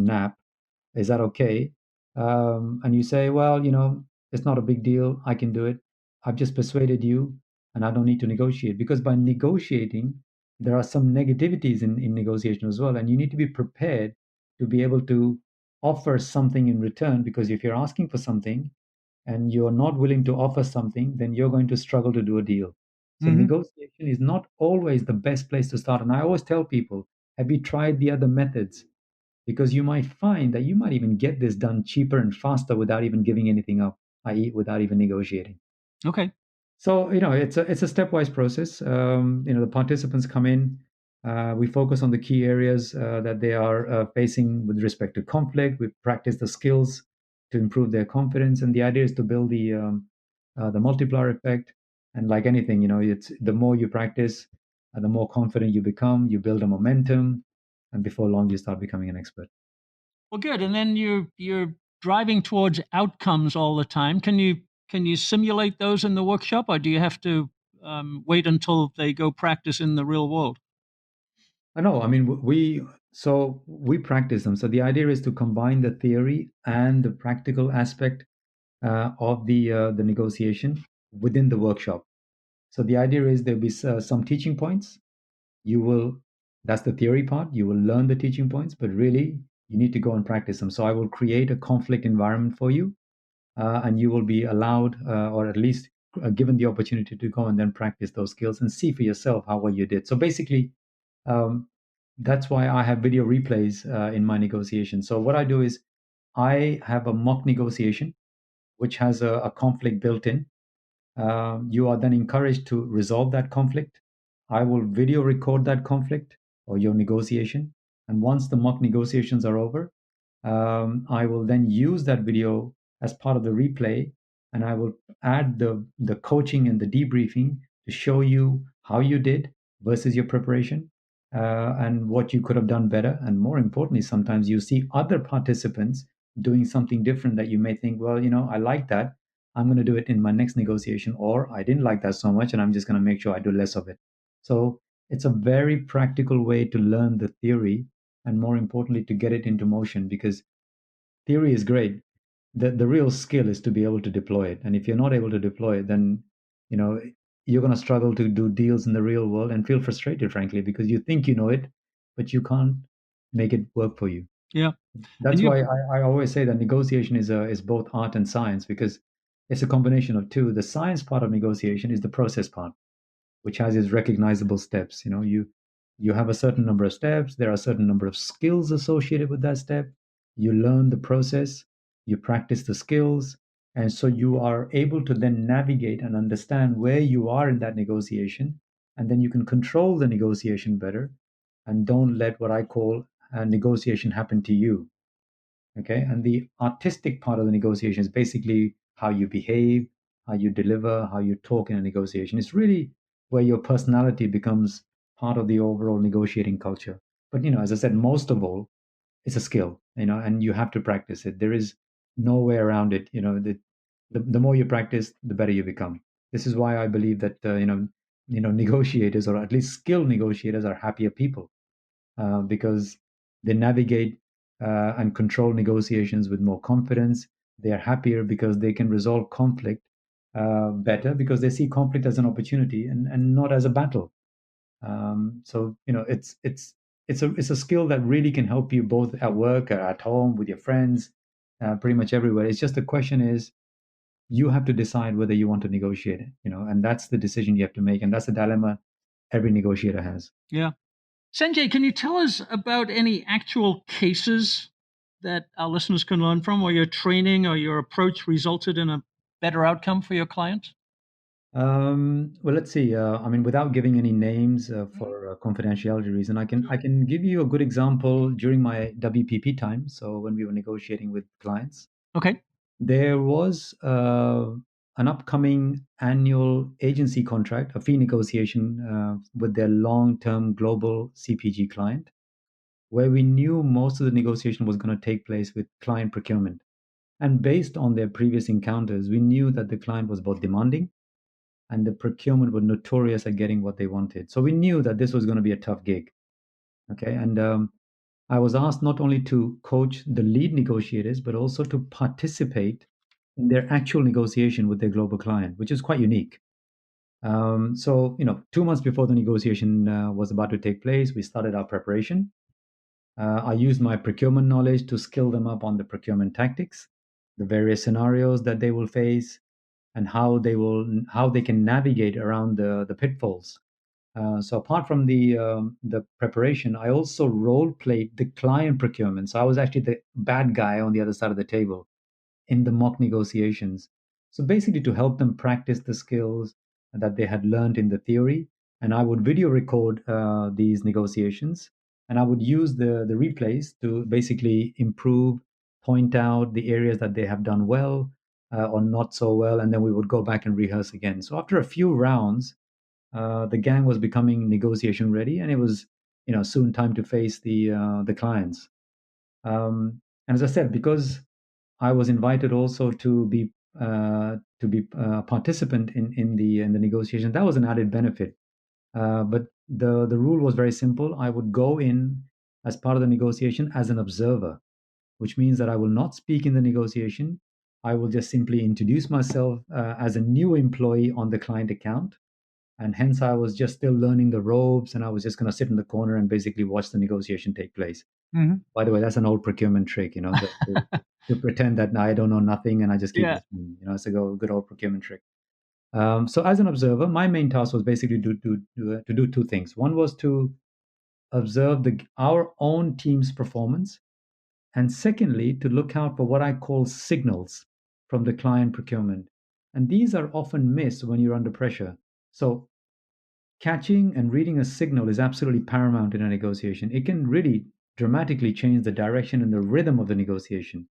nap. Is that okay? And you say, well, it's not a big deal. I can do it. I've just persuaded you, and I don't need to negotiate. Because by negotiating, there are some negativities in negotiation as well. And you need to be prepared to be able to offer something in return. Because if you're asking for something and you're not willing to offer something, then you're going to struggle to do a deal. So Hmm. negotiation is not always the best place to start. And I always tell people, have you tried the other methods? Because you might find that you might even get this done cheaper and faster without even giving anything up, i.e., without even negotiating. Okay. So it's a stepwise process. The participants come in. We focus on the key areas that they are facing with respect to conflict. We practice the skills to improve their confidence, and the idea is to build the multiplier effect. And like anything, it's the more you practice, the more confident you become. You build a momentum, and before long, you start becoming an expert. Well, good. And then you're driving towards outcomes all the time. Can you simulate those in the workshop, or do you have to wait until they go practice in the real world? I know. I mean, we practice them. So the idea is to combine the theory and the practical aspect of the negotiation within the workshop. So the idea is there'll be some teaching points. You will That's the theory part. You will learn the teaching points, but really you need to go and practice them. So I will create a conflict environment for you, and you will be allowed, or at least given the opportunity to go and then practice those skills and see for yourself how well you did. So basically, um, that's why I have video replays in my negotiation. So what I do is I have a mock negotiation which has a conflict built in. You are then encouraged to resolve that conflict. I will video record that conflict or your negotiation. And once the mock negotiations are over, I will then use that video as part of the replay, and I will add the coaching and the debriefing to show you how you did versus your preparation, and what you could have done better. And more importantly, sometimes you see other participants doing something different that you may think, well, I like that. I'm going to do it in my next negotiation, or I didn't like that so much, and I'm just going to make sure I do less of it. So it's a very practical way to learn the theory, and more importantly, to get it into motion, because theory is great. The real skill is to be able to deploy it. And if you're not able to deploy it, then you know you're going to struggle to do deals in the real world and feel frustrated, frankly, because you think you know it, but you can't make it work for you. Yeah. And That's you why I always say that negotiation is both art and science, because it's a combination of two. The science part of negotiation is the process part, which has its recognizable steps. You have a certain number of steps. There are a certain number of skills associated with that step. You learn the process, you practice the skills, and so you are able to then navigate and understand where you are in that negotiation, and then you can control the negotiation better, and don't let what I call a negotiation happen to you. Okay, and the artistic part of the negotiation is basically how you behave, how you deliver, how you talk in a negotiation. It's really where your personality becomes part of the overall negotiating culture. But as I said, most of all, it's a skill, and you have to practice it. There is no way around it. The more you practice, the better you become. This is why I believe that negotiators, or at least skilled negotiators, are happier people, because they navigate and control negotiations with more confidence. They are happier because they can resolve conflict better, because they see conflict as an opportunity, and not as a battle. So it's a skill that really can help you both at work, at home, with your friends, pretty much everywhere. It's just the question is, you have to decide whether you want to negotiate it, and that's the decision you have to make, and that's the dilemma every negotiator has. Yeah. Sanjay, can you tell us about any actual cases that our listeners can learn from, where your training or your approach resulted in a better outcome for your clients? Well, let's see. I mean, without giving any names Mhm. for confidentiality reason, I can Sure. I can give you a good example during my WPP time. So when we were negotiating with clients, Okay. there was an upcoming annual agency contract, a fee negotiation with their long-term global CPG client, where we knew most of the negotiation was going to take place with client procurement. And based on their previous encounters, we knew that the client was both demanding, and the procurement were notorious at getting what they wanted. So we knew that this was going to be a tough gig. Okay, and I was asked not only to coach the lead negotiators, but also to participate in their actual negotiation with their global client, which is quite unique. So 2 months before the negotiation was about to take place, we started our preparation. I used my procurement knowledge to skill them up on the procurement tactics, the various scenarios that they will face, and how they can navigate around the pitfalls. So apart from the preparation, I also role played the client procurement. So I was actually the bad guy on the other side of the table in the mock negotiations. So basically, to help them practice the skills that they had learned in the theory, and I would video record these negotiations, and I would use the replays to basically improve, point out the areas that they have done well or not so well, and then we would go back and rehearse again. So after a few rounds, the gang was becoming negotiation ready, and it was soon time to face the clients. And as I said, because I was invited also to be a participant in the negotiation. That was an added benefit. But the rule was very simple. I would go in as part of the negotiation as an observer, which means that I will not speak in the negotiation. I will just simply introduce myself as a new employee on the client account, and hence I was just still learning the ropes, and I was just going to sit in the corner and basically watch the negotiation take place. Hmm. By the way, that's an old procurement trick, to pretend that I don't know nothing and I just keep Yeah. listening. It's a good old procurement trick. So as an observer, my main task was basically to do two things. One was to observe our own team's performance, and secondly, to look out for what I call signals from the client procurement. And these are often missed when you're under pressure. So catching and reading a signal is absolutely paramount in a negotiation. It can really dramatically change the direction and the rhythm of the negotiation.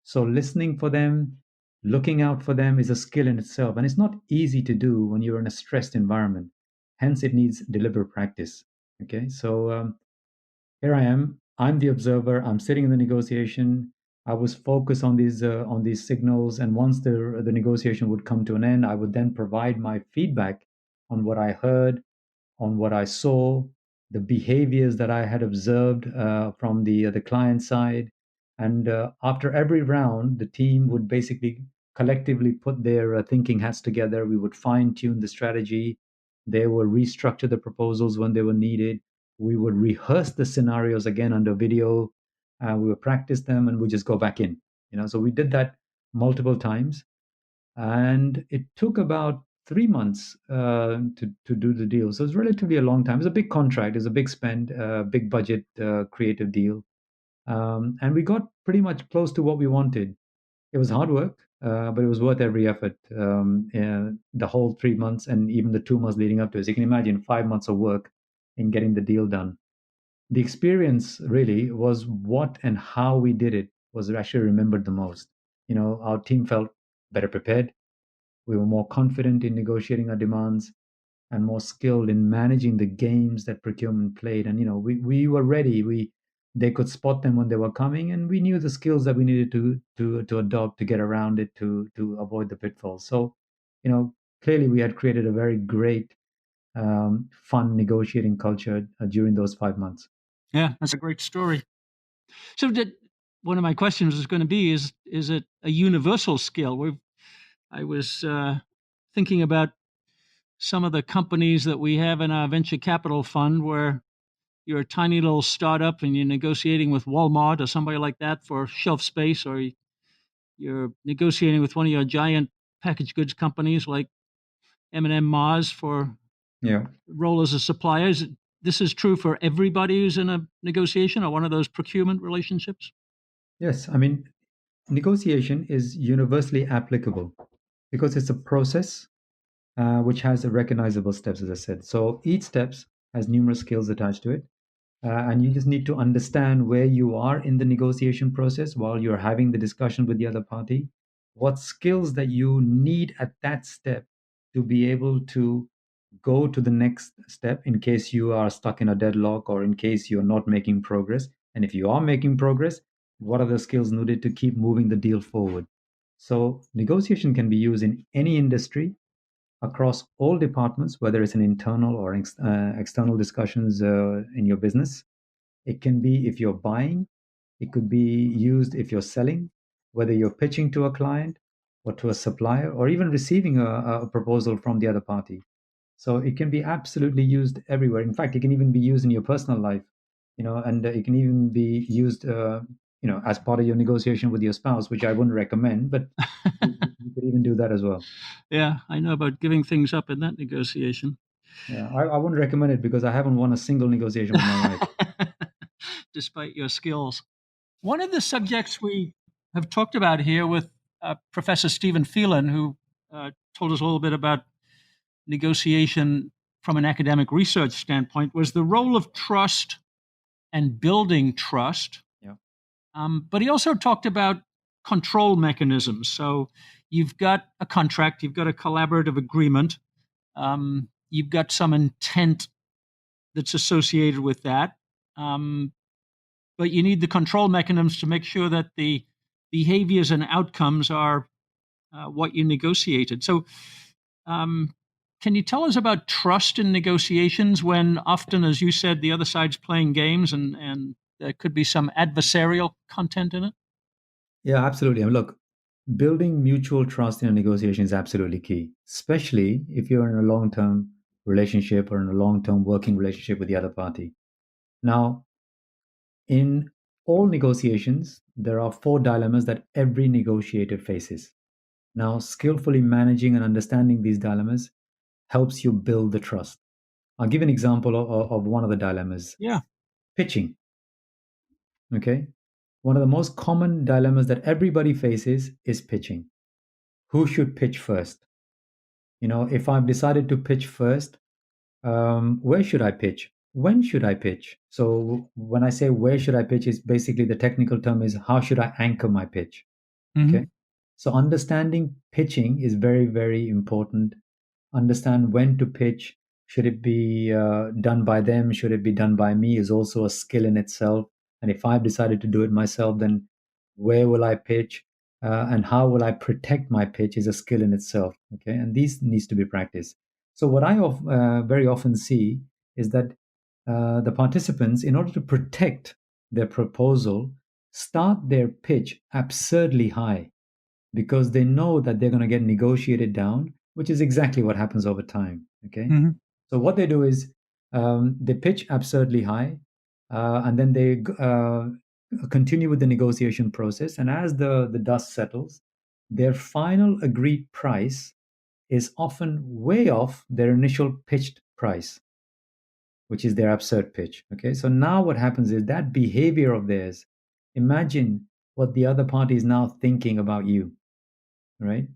So listening for them, looking out for them is a skill in itself, and it's not easy to do when you're in a stressed environment. Hence, it needs deliberate practice. Okay, so here I am. I'm the observer. I'm sitting in the negotiation. I was focused on these signals, and once the negotiation would come to an end, I would then provide my feedback on what I heard, on what I saw, the behaviors that I had observed from the client side. And after every round, the team would basically collectively put their thinking hats together. We would fine tune the strategy. They would restructure the proposals when they were needed. We would rehearse the scenarios again under video. We would practice them, and we just go back in. So we did that multiple times, and it took about 3 months to do the deal. So it's relatively a long time. It's a big contract, it's a big spend, big budget, creative deal, and we got pretty much close to what we wanted. It was hard work, but it was worth every effort. The whole 3 months and even the 2 months leading up to it. So you can imagine 5 months of work in getting the deal done. The experience really was what and how we did it was actually remembered the most. Our team felt better prepared. We were more confident in negotiating our demands and more skilled in managing the games that procurement played. And we were ready. They could spot them when they were coming, and we knew the skills that we needed to adopt to get around it to avoid the pitfalls. So, clearly we had created a very great, fun negotiating culture during those 5 months. Yeah, that's a great story. So, one of my questions is going to be: is it a universal skill? I was thinking about some of the companies that we have in our venture capital fund, where you're a tiny little startup and you're negotiating with Walmart or somebody like that for shelf space, or you're negotiating with one of your giant packaged goods companies like M&M Mars for Yeah. role as a supplier. This is true for everybody who's in a negotiation or one of those procurement relationships? Yes. I mean, negotiation is universally applicable because it's a process which has a recognizable steps, as I said. So each steps has numerous skills attached to it. And you just need to understand where you are in the negotiation process while you're having the discussion with the other party, what skills that you need at that step to be able to go to the next step in case you are stuck in a deadlock or in case you're not making progress. And if you are making progress, what are the skills needed to keep moving the deal forward? So, negotiation can be used in any industry across all departments, whether it's an internal or external discussions in your business. It can be if you're buying, it could be used if you're selling, whether you're pitching to a client or to a supplier, or even receiving a proposal from the other party. So it can be absolutely used everywhere. In fact, it can even be used in your personal life, and it can even be used, as part of your negotiation with your spouse, which I wouldn't recommend, but you could even do that as well. Yeah, I know about giving things up in that negotiation. Yeah, I wouldn't recommend it because I haven't won a single negotiation with my wife. Despite your skills. One of the subjects we have talked about here with Professor Stephen Phelan, who told us a little bit about negotiation from an academic research standpoint, was the role of trust and building trust. Yeah. But he also talked about control mechanisms. So you've got a contract, you've got a collaborative agreement, you've got some intent that's associated with that. But you need the control mechanisms to make sure that the behaviors and outcomes are what you negotiated. So, um, can you tell us about trust in negotiations when often, as you said, the other side's playing games and there could be some adversarial content in it? Yeah, absolutely. I mean, look, building mutual trust in a negotiation is absolutely key, especially if you're in a long term relationship or in a long term working relationship with the other party. Now, in all negotiations, there are four dilemmas that every negotiator faces. Now, skillfully managing and understanding these dilemmas helps you build the trust. I'll give an example of one of the dilemmas: Yeah. pitching. Okay. One of the most common dilemmas that everybody faces is pitching. Who should pitch first? If I've decided to pitch first, where should I pitch? when should I pitch? So when I say where should I pitch, is basically the technical term is how should I anchor my pitch? Okay. Hmm. So understanding pitching is very, very important. Understand when to pitch. Should it be done by them? Should it be done by me? Is also a skill in itself. And if I've decided to do it myself, then where will I pitch? And how will I protect my pitch is a skill in itself. Okay. And these needs to be practiced. So what I very often see is that the participants, in order to protect their proposal, start their pitch absurdly high because they know that they're going to get negotiated down, which is exactly what happens over time. Okay. Hmm. So what they do is they pitch absurdly high, and then they continue with the negotiation process. And as the dust settles, their final agreed price is often way off their initial pitched price, which is their absurd pitch. Okay. So now what happens is that behavior of theirs, imagine what the other party is now thinking about you, right?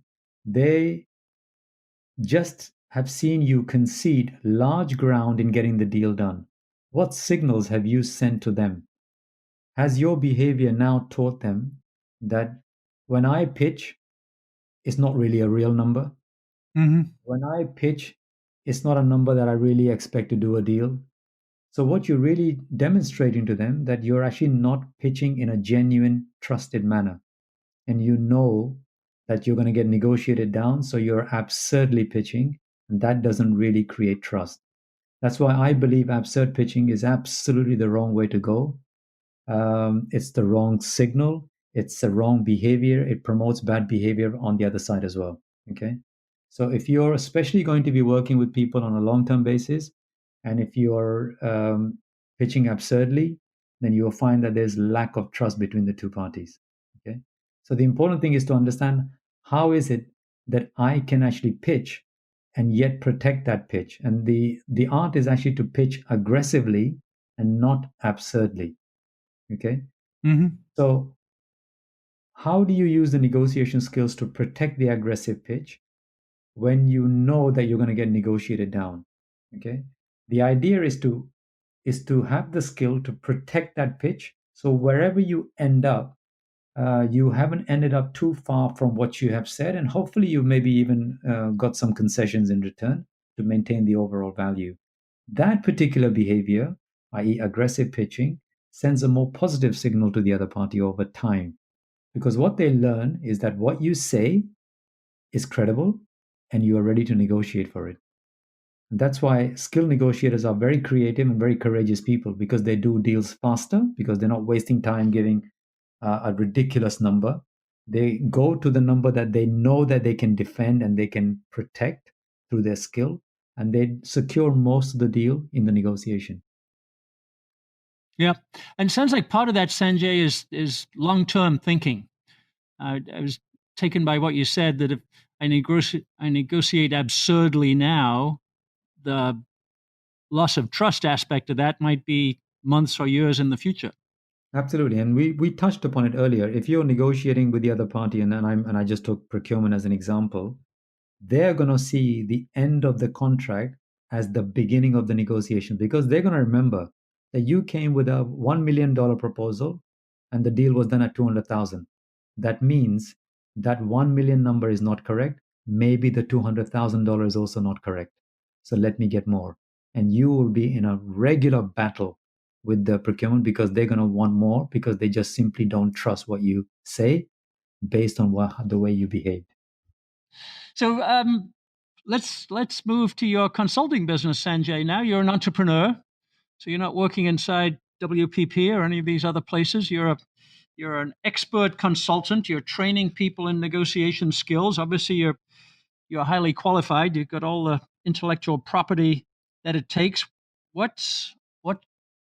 They just have seen you concede large ground in getting the deal done. What signals have you sent to them? Has your behavior now taught them that when I pitch, it's not really a real number? Hmm. When I pitch, it's not a number that I really expect to do a deal. So what you're really demonstrating to them that you're actually not pitching in a genuine, trusted manner. And you know that you're going to get negotiated down. So you're absurdly pitching. And that doesn't really create trust. That's why I believe absurd pitching is absolutely the wrong way to go. It's the wrong signal. It's the wrong behavior. It promotes bad behavior on the other side as well. Okay. So if you're especially going to be working with people on a long term basis, and if you're pitching absurdly, then you'll find that there's lack of trust between the two parties. Okay. So the important thing is to understand how is it that I can actually pitch and yet protect that pitch. And the art is actually to pitch aggressively and not absurdly. Okay. Hmm. So, how do you use the negotiation skills to protect the aggressive pitch when you know that you're going to get negotiated down? Okay. The idea is to have the skill to protect that pitch. So wherever you end up, you haven't ended up too far from what you have said, and hopefully you maybe even got some concessions in return to maintain the overall value. That particular behavior, i.e., aggressive pitching, sends a more positive signal to the other party over time. Because what they learn is that what you say is credible and you are ready to negotiate for it. And that's why skilled negotiators are very creative and very courageous people because they do deals faster, because they're not wasting time giving a ridiculous number. They go to the number that they know that they can defend and they can protect through their skill, and they secure most of the deal in the negotiation. Yeah, and it sounds like part of that, Sanjay, is long term thinking. I was taken by what you said that if I negotiate absurdly now, the loss of trust aspect of that might be months or years in the future. Absolutely, and we touched upon it earlier. If you're negotiating with the other party, and I just took procurement as an example, they're going to see the end of the contract as the beginning of the negotiation because they're going to remember that you came with a $1 million proposal and the deal was done at 200,000. That means that 1 million number is not correct. Maybe the $200,000 is also not correct. So let me get more. And you will be in a regular battle with the procurement because they're going to want more because they just simply don't trust what you say based on the way you behave. So let's move to your consulting business, Sanjay. Now you're an entrepreneur, so you're not working inside WPP or any of these other places. You're an expert consultant. You're training people in negotiation skills. Obviously, you're highly qualified. You've got all the intellectual property that it takes. What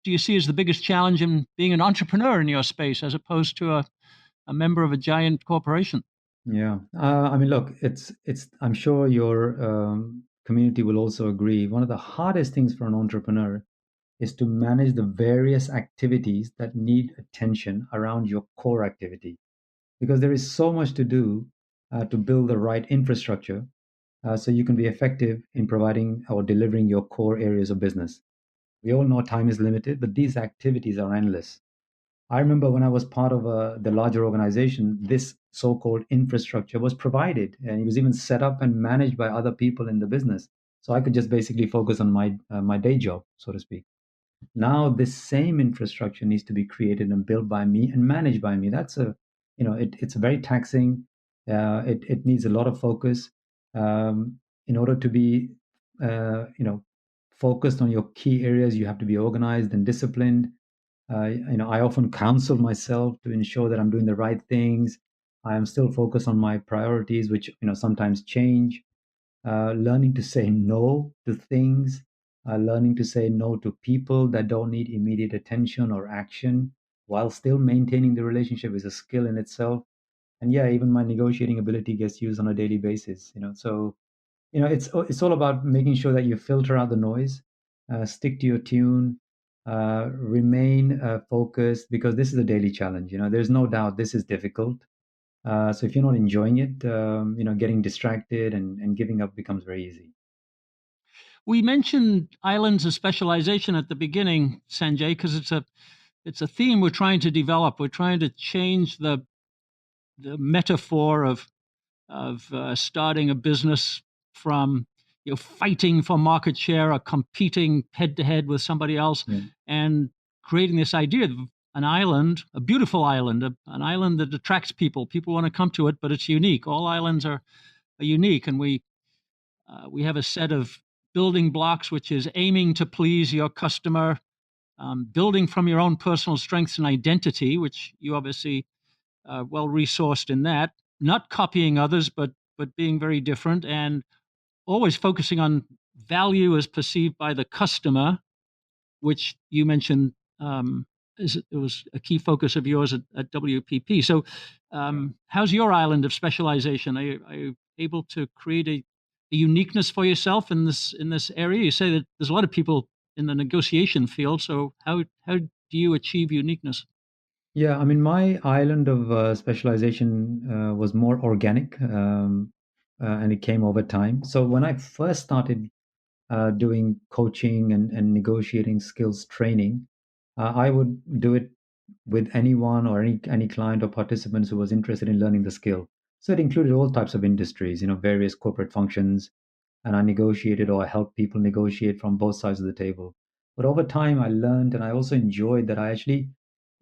do you see as the biggest challenge in being an entrepreneur in your space as opposed to a member of a giant corporation? Yeah, I mean, look, it's. I'm sure your community will also agree. One of the hardest things for an entrepreneur is to manage the various activities that need attention around your core activity, because there is so much to do to build the right infrastructure, so you can be effective in providing or delivering your core areas of business. We all know time is limited, but these activities are endless. I remember when I was part of the larger organization, this so-called infrastructure was provided, and it was even set up and managed by other people in the business. So I could just basically focus on my day job, so to speak. Now this same infrastructure needs to be created and built by me and managed by me. That's a, it's very taxing. It needs a lot of focus in order to be, focused on your key areas. You have to be organized and disciplined. I often counsel myself to ensure that I'm doing the right things. I am still focused on my priorities, which sometimes change. Learning to say no to things, learning to say no to people that don't need immediate attention or action, while still maintaining the relationship is a skill in itself. And yeah, even my negotiating ability gets used on a daily basis. So it's all about making sure that you filter out the noise, stick to your tune, remain focused, because this is a daily challenge. There's no doubt this is difficult. So if you're not enjoying it, getting distracted and giving up becomes very easy. We mentioned islands of specialization at the beginning, Sanjay, because it's a theme we're trying to develop. We're trying to change the metaphor of starting a business from fighting for market share or competing head to head with somebody else, Yeah. and creating this idea of an island, a beautiful island, an island that attracts people. People want to come to it, but it's unique. All islands are unique, and we have a set of building blocks, which is aiming to please your customer, building from your own personal strengths and identity, which you obviously well resourced in that, not copying others, but being very different, and always focusing on value as perceived by the customer, which you mentioned it was a key focus of yours at WPP. So, how's your island of specialization? Are you able to create a uniqueness for yourself in this area? You say that there's a lot of people in the negotiation field. So, how do you achieve uniqueness? Yeah, I mean, my island of specialization was more organic, and it came over time. So when I first started doing coaching and negotiating skills training, I would do it with anyone or any client or participants who was interested in learning the skill. So it included all types of industries, various corporate functions, and I negotiated or helped people negotiate from both sides of the table. But over time, I learned and I also enjoyed that I actually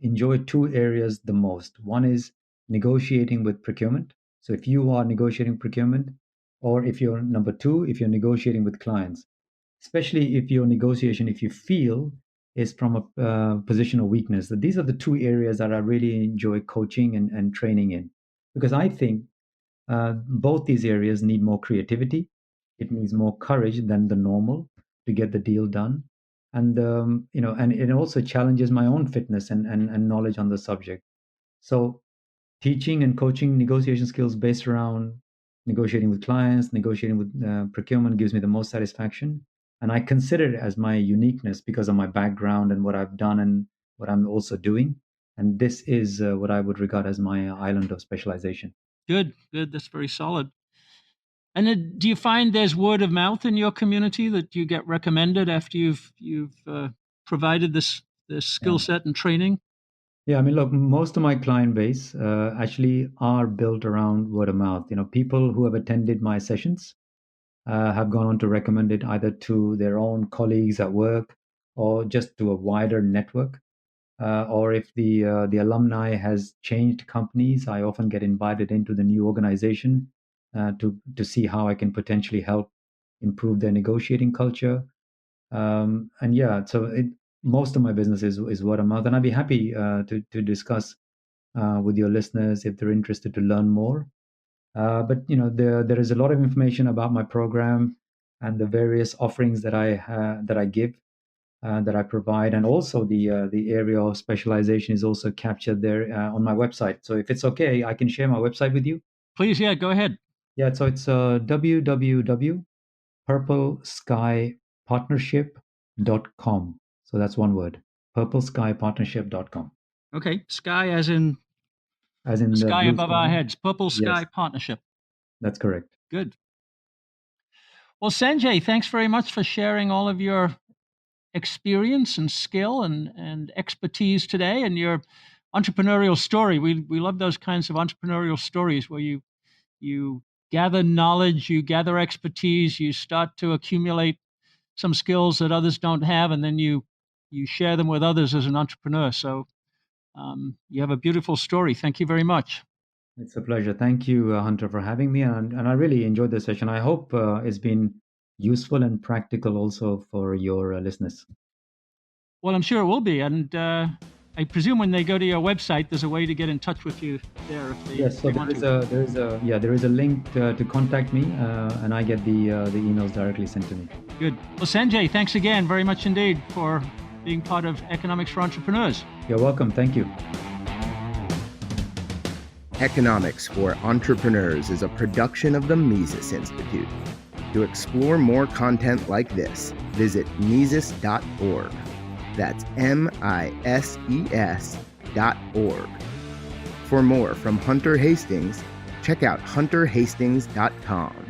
enjoy two areas the most. One is negotiating with procurement. So if you are negotiating procurement, or if you're number two, if you're negotiating with clients, especially if your negotiation, if you feel is from a position of weakness, that these are the two areas that I really enjoy coaching and training in. Because I think both these areas need more creativity. It needs more courage than the normal to get the deal done, and it also challenges my own fitness and knowledge on the subject. So, teaching and coaching negotiation skills based around negotiating with clients, negotiating with procurement gives me the most satisfaction, and I consider it as my uniqueness because of my background and what I've done and what I'm also doing. And this is what I would regard as my island of specialization. Good, good. That's very solid. And then, do you find there's word of mouth in your community that you get recommended after you've provided this skill Yeah. set and training? Yeah, I mean, look, most of my client base actually are built around word of mouth. People who have attended my sessions have gone on to recommend it either to their own colleagues at work or just to a wider network. Or if the alumni has changed companies, I often get invited into the new organization to see how I can potentially help improve their negotiating culture. And yeah, so most of my business is word of mouth, and I'd be happy to discuss with your listeners if they're interested to learn more. But there is a lot of information about my program and the various offerings that I give, that I provide, and also the area of specialization is also captured there on my website. So if it's okay, I can share my website with you. Please, yeah, go ahead. Yeah, so it's www.purpleskypartnership.com. So that's one word, purpleskypartnership.com, Okay, sky as in as the in the sky blue above our sky. heads. Purple Sky Yes, Partnership. that's correct. Good. Well, Sanjay, thanks very much for sharing all of your experience and skill and expertise today, and your entrepreneurial story. We love those kinds of entrepreneurial stories where you gather knowledge, you gather expertise, you start to accumulate some skills that others don't have, and then you share them with others as an entrepreneur. So you have a beautiful story. Thank you very much. It's a pleasure. Thank you, Hunter, for having me. And I really enjoyed the session. I hope it's been useful and practical also for your listeners. Well, I'm sure it will be. And I presume when they go to your website, there's a way to get in touch with you there if they, Yes, so they want to. there is a link to contact me, and I get the emails directly sent to me. Good. Well, Sanjay, thanks again very much indeed for being part of Economics for Entrepreneurs. You're welcome. Thank you. Economics for Entrepreneurs is a production of the Mises Institute. To explore more content like this, visit Mises.org. That's MISES.org. For more from Hunter Hastings, check out hunterhastings.com.